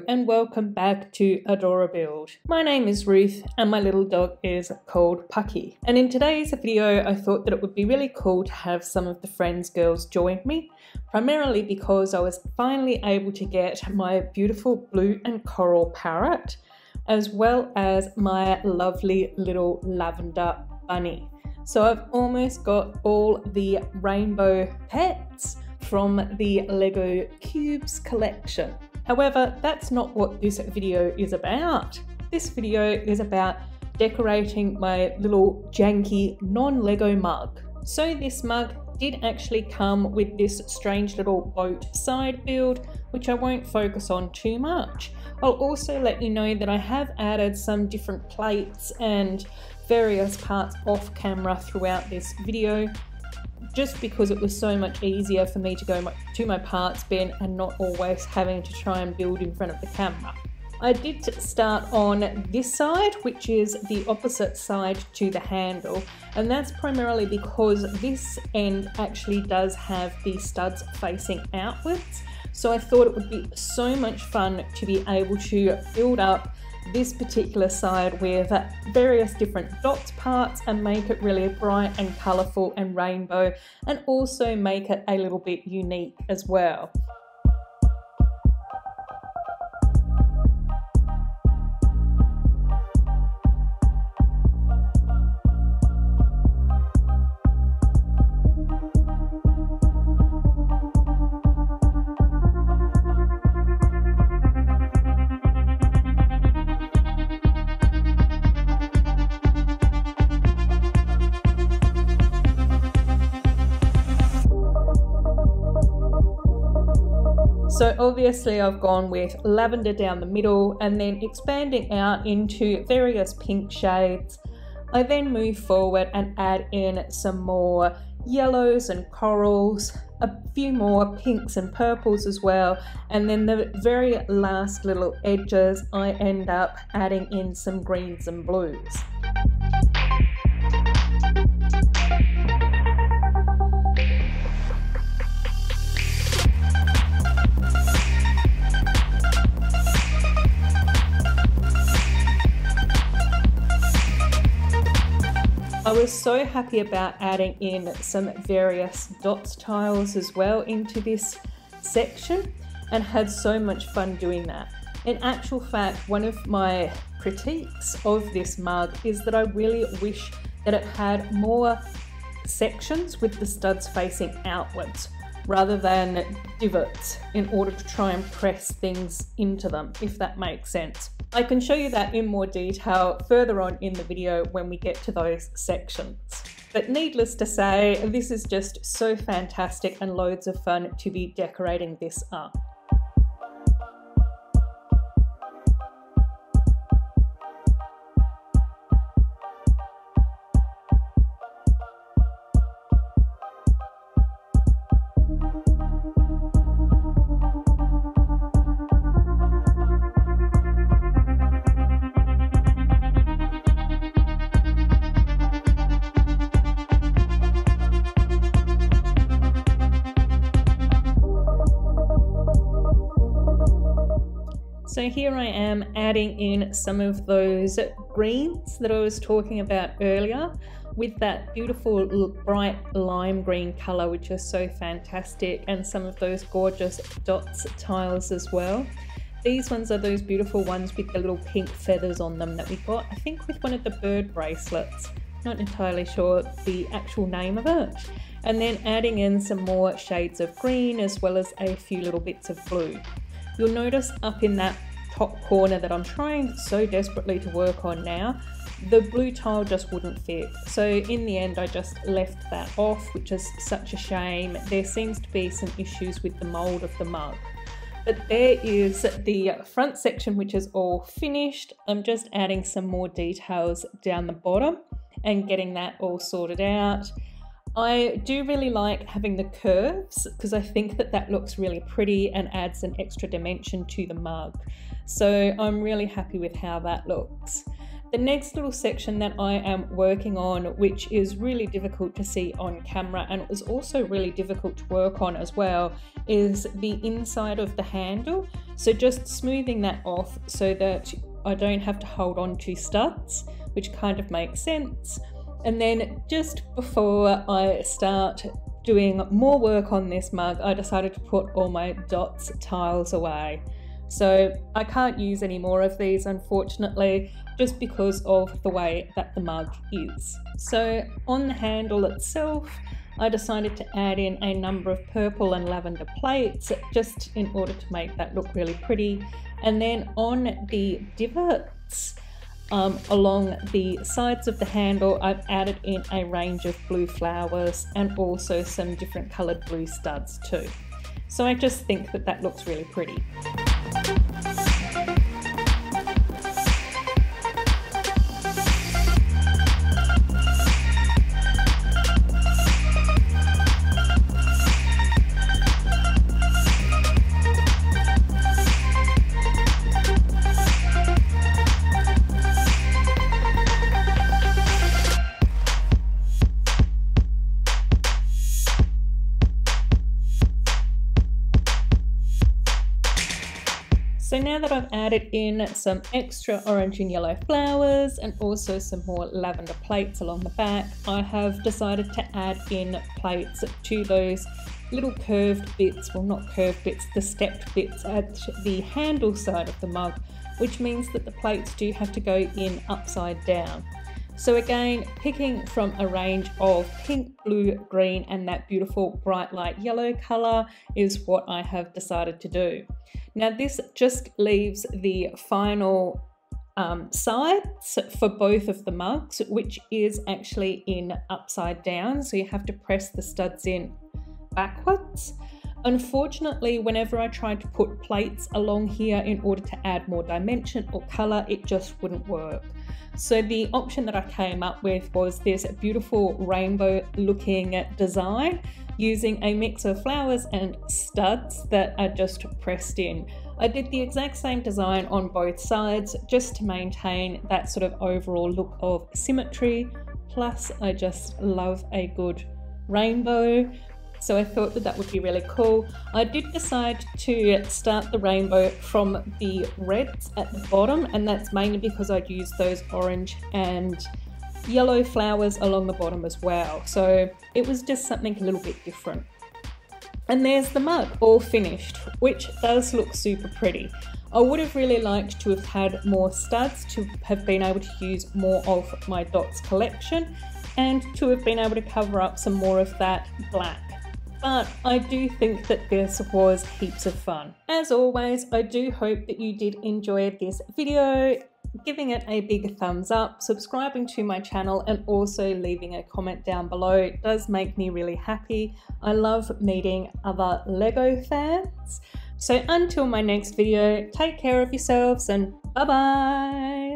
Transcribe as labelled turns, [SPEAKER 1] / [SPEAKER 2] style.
[SPEAKER 1] and welcome back to Adorabuild. My name is Ruth and my little dog is called Pucky. And in today's video I thought that it would be really cool to have some of the Friends girls join me, primarily because I was finally able to get my beautiful blue and coral parrot as well as my lovely little lavender bunny. So I've almost got all the rainbow pets from the Lego Cubes collection. However, that's not what this video is about. This video is about decorating my little janky non-Lego mug. So this mug did actually come with this strange little boat side build, which I won't focus on too much. I'll also let you know that I have added some different plates and various parts off camera throughout this video, just because it was so much easier for me to go to my parts bin and not always having to try and build in front of the camera. I did start on this side, which is the opposite side to the handle, and that's primarily because this end actually does have the studs facing outwards. So I thought it would be so much fun to be able to build up this particular side with various different dots parts and make it really bright and colourful and rainbow, and also make it a little bit unique as well. So obviously I've gone with lavender down the middle and then expanding out into various pink shades. I then move forward and add in some more yellows and corals, a few more pinks and purples as well, and then the very last little edges I end up adding in some greens and blues. I was so happy about adding in some various dots tiles as well into this section and had so much fun doing that. In actual fact, one of my critiques of this mug is that I really wish that it had more sections with the studs facing outwards rather than divots in order to try and press things into them, if that makes sense. I can show you that in more detail further on in the video when we get to those sections. But needless to say, this is just so fantastic and loads of fun to be decorating this up. So here I am adding in some of those greens that I was talking about earlier with that beautiful bright lime green colour, which is so fantastic, and some of those gorgeous dots tiles as well. These ones are those beautiful ones with the little pink feathers on them that we got, I think, with one of the bird bracelets. Not entirely sure the actual name of it. And then adding in some more shades of green as well as a few little bits of blue. You'll notice up in that top corner that I'm trying so desperately to work on now, the blue tile just wouldn't fit. So in the end I just left that off, which is such a shame. There seems to be some issues with the mold of the mug. But there is the front section, which is all finished. I'm just adding some more details down the bottom and getting that all sorted out. I do really like having the curves because I think that that looks really pretty and adds an extra dimension to the mug. So I'm really happy with how that looks. The next little section that I am working on, which is really difficult to see on camera and it was also really difficult to work on as well, is the inside of the handle. So just smoothing that off so that I don't have to hold on to studs, which kind of makes sense. And then just before I start doing more work on this mug, I decided to put all my dots tiles away. So I can't use any more of these, unfortunately, just because of the way that the mug is. So on the handle itself, I decided to add in a number of purple and lavender plates just in order to make that look really pretty. And then on the divots along the sides of the handle, I've added in a range of blue flowers and also some different coloured blue studs too. So I just think that that looks really pretty. So now that I've added in some extra orange and yellow flowers and also some more lavender plates along the back, I have decided to add in plates to those little curved bits, well not curved bits, the stepped bits at the handle side of the mug, which means that the plates do have to go in upside down. So again, picking from a range of pink, blue, green and that beautiful bright light yellow colour is what I have decided to do. Now this just leaves the final sides for both of the mugs, which is actually in upside down, so you have to press the studs in backwards. Unfortunately, whenever I tried to put plates along here in order to add more dimension or colour, it just wouldn't work. So the option that I came up with was this beautiful rainbow looking design using a mix of flowers and studs that are just pressed in. I did the exact same design on both sides just to maintain that sort of overall look of symmetry. Plus, I just love a good rainbow. So I thought that that would be really cool. I did decide to start the rainbow from the reds at the bottom, and that's mainly because I'd used those orange and yellow flowers along the bottom as well. So it was just something a little bit different. And there's the mug all finished, which does look super pretty. I would have really liked to have had more studs, to have been able to use more of my dots collection and to have been able to cover up some more of that black. But I do think that this was heaps of fun. As always, I do hope that you did enjoy this video. Giving it a big thumbs up, subscribing to my channel and also leaving a comment down below does make me really happy. I love meeting other Lego fans. So until my next video, take care of yourselves and bye bye!